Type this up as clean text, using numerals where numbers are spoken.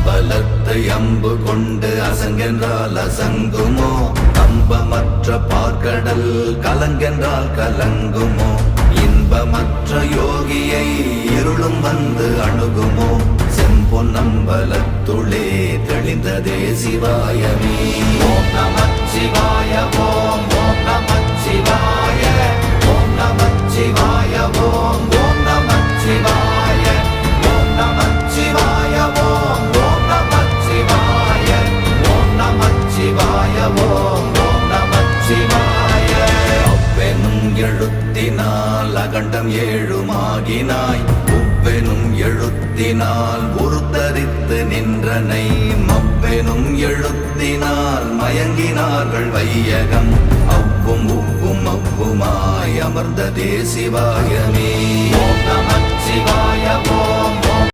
அம்பலத்தை அம்பு கொண்டு அசங்கென்றால் அசங்குமோ கம்பமற்ற பார்க்கடல் கலங்கென்றால் கலங்குமோ இன்பமற்ற யோகியை இருளும் வந்து அணுகுமோ செம்பொன்னம்பலத்துளே தெளிந்ததே சிவாயமே. ஓம் நமச்சிவாய ஓம் ஓம் நமச்சிவாய ஓம் நமச்சிவாய ஓம் ஓம் நமச்சிவாய ஓம் நமச்சிவாய ஓம் ஓம் நமச்சிவாய ஓம் நமச்சிவாய ஓம் ஓம் நமச்சிவாய. அவ்வெனும் எழுத்தினால் அகண்டம் ஏழுமாகினாய் உவ்வெனும் எழுத்தினால் உருத்தரித்து நின்றனை மவ்வெனும் எழுத்தினால் மயங்கினார்கள் வையகம் அவ்வும் உவ்வும் அவ்வுமாய் அமர்ந்ததே சிவாயமே. ஓம் நமச்சிவாய ஓம்